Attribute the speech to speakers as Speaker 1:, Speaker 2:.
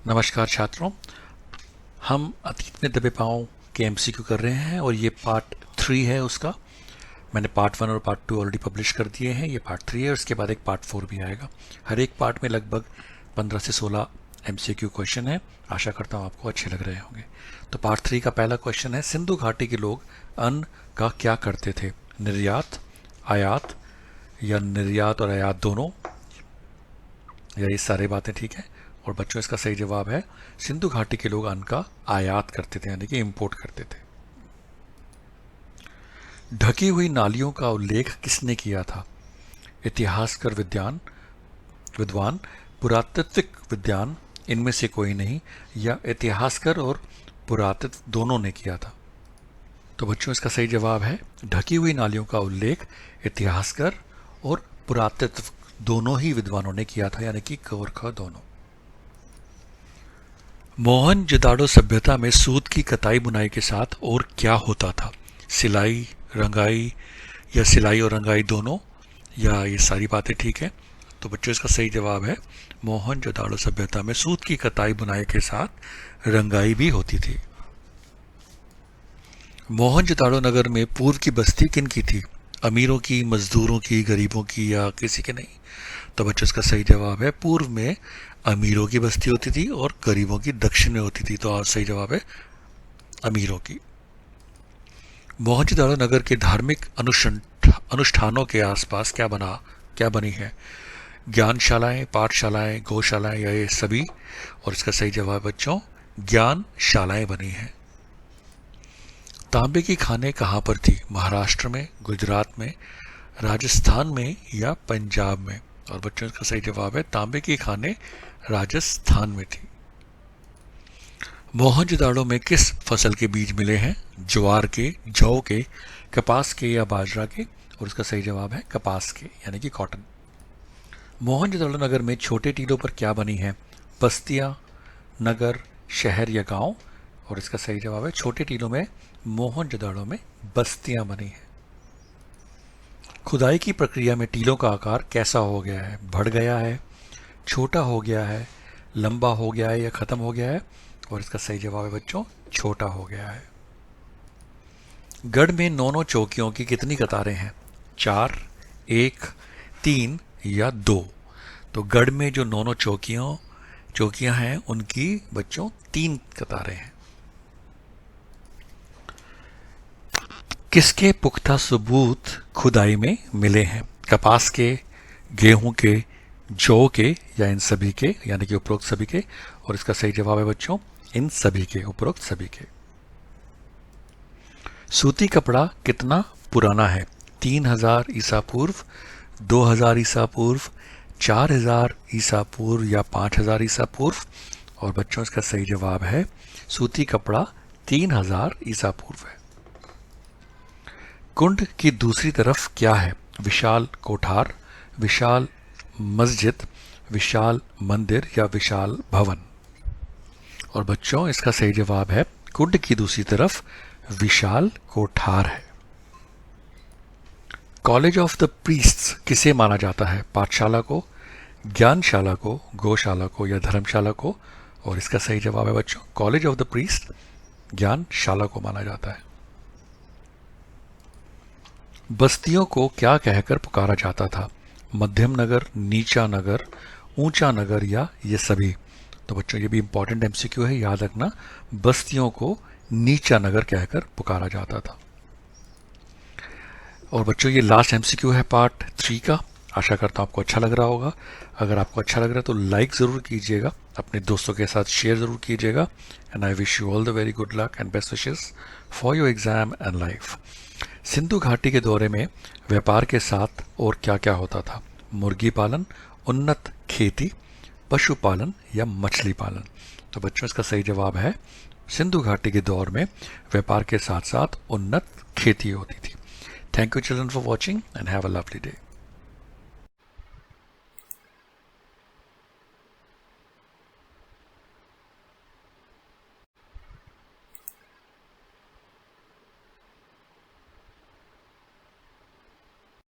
Speaker 1: नमस्कार छात्रों, हम अतीत में दबे पाँव के एमसीक्यू कर रहे हैं और ये पार्ट 3 है उसका। मैंने पार्ट 1 और पार्ट 2 ऑलरेडी पब्लिश कर दिए हैं। ये पार्ट 3 है, उसके बाद एक पार्ट 4 भी आएगा। हर एक पार्ट में लगभग 15 से 16 एमसीक्यू क्वेश्चन है। आशा करता हूँ आपको अच्छे लग रहे होंगे। तो पार्ट 3 का पहला क्वेश्चन है, सिंधु घाटी के लोग अन्न का क्या करते थे? निर्यात, आयात या निर्यात और आयात दोनों, या ये सारी बातें ठीक है? और बच्चों इसका सही जवाब है सिंधु घाटी के लोग अन्न का आयात करते थे, यानी कि इंपोर्ट करते थे। ढकी हुई नालियों का उल्लेख किसने किया था? इतिहासकार विद्वान, पुरातात्विक विद्वान, इनमें से कोई नहीं, या इतिहासकार और पुरातत्व दोनों ने किया था? तो बच्चों इसका सही जवाब है ढकी हुई नालियों का उल्लेख इतिहासकार और पुरातत्व दोनों ही विद्वानों ने किया था, यानी कि क और ख दोनों। मोहनजोदाड़ो सभ्यता में सूत की कताई बुनाई के साथ और क्या होता था? सिलाई, रंगाई, या सिलाई और रंगाई दोनों, या ये सारी बातें ठीक है? तो बच्चों इसका सही जवाब है मोहनजोदाड़ो सभ्यता में सूत की कताई बुनाई के साथ रंगाई भी होती थी। मोहनजोदाड़ो नगर में पूर्व की बस्ती किन की थी? अमीरों की, मजदूरों की, गरीबों की, या किसी के नहीं? तो बच्चों इसका सही जवाब है पूर्व में अमीरों की बस्ती होती थी और गरीबों की दक्षिण में होती थी। तो आज सही जवाब है अमीरों की। मोहनजोदाड़ो नगर के धार्मिक अनुष्ठानों के आसपास क्या बनी है? ज्ञानशालाएं, पाठशालाएं, गौशालाएं, या ये सभी? और इसका सही जवाब बच्चों ज्ञानशालाएं बनी हैं। तांबे की खानें कहाँ पर थी? महाराष्ट्र में, गुजरात में, राजस्थान में, या पंजाब में? और बच्चों इसका सही जवाब है तांबे की खानें राजस्थान में थी। मोहनजोदाड़ो में किस फसल के बीज मिले हैं? ज्वार के, जौ के, कपास के, या बाजरा के? और इसका सही जवाब है कपास के, यानी कि कॉटन। मोहनजोदाड़ो नगर में छोटे टीलों पर क्या बनी है? बस्तियां, नगर, शहर, या गांव? और इसका सही जवाब है छोटे टीलों में मोहनजोदाड़ो में बस्तियां बनी है। खुदाई की प्रक्रिया में टीलों का आकार कैसा हो गया है? बढ़ गया है, छोटा हो गया है, लंबा हो गया है, या खत्म हो गया है? और इसका सही जवाब है बच्चों छोटा हो गया है। गढ़ में 9 चौकियों की कितनी कतारें हैं? 4, 1, 3, या 2? तो गढ़ में जो 9 चौकियां हैं उनकी बच्चों 3 कतारें हैं। किसके पुख्ता सबूत खुदाई में मिले हैं? कपास के, गेहूं के, जौ के, या इन सभी के, यानी कि उपरोक्त सभी के? और इसका सही जवाब है बच्चों इन सभी के, उपरोक्त सभी के। सूती कपड़ा कितना पुराना है? 3000 ईसा पूर्व, 2000 ईसा पूर्व, 4000 ईसा पूर्व, या 5000 ईसा पूर्व? और बच्चों इसका सही जवाब है सूती कपड़ा 3000 ईसा पूर्व है। कुंड की दूसरी तरफ क्या है? विशाल कोठार, विशाल मस्जिद, विशाल मंदिर, या विशाल भवन? और बच्चों इसका सही जवाब है कुंड की दूसरी तरफ विशाल कोठार है। कॉलेज ऑफ द प्रीस्ट्स किसे माना जाता है? पाठशाला को, ज्ञानशाला को, गौशाला को, या धर्मशाला को? और इसका सही जवाब है बच्चों कॉलेज ऑफ द प्रीस्ट ज्ञानशाला को माना जाता है। बस्तियों को क्या कहकर पुकारा जाता था? मध्यम नगर, नीचा नगर, ऊंचा नगर, या ये सभी? तो बच्चों ये भी इंपॉर्टेंट एमसीक्यू है, याद रखना। बस्तियों को नीचा नगर कहकर पुकारा जाता था। और बच्चों ये लास्ट एमसीक्यू है पार्ट 3 का। आशा करता हूँ आपको अच्छा लग रहा होगा। अगर आपको अच्छा लग रहा है तो लाइक ज़रूर कीजिएगा, अपने दोस्तों के साथ शेयर ज़रूर कीजिएगा। And I wish you all the very good luck and best wishes for your exam and life. Sindhu घाटी के दौरे में व्यापार के साथ और क्या क्या होता था? मुर्गी पालन, उन्नत खेती, पशुपालन, या मछली पालन? तो बच्चों इसका सही जवाब है सिंधु घाटी के दौर में व्यापार के साथ साथ उन्नत खेती होती थी। Thank you children for watching and have a lovely day.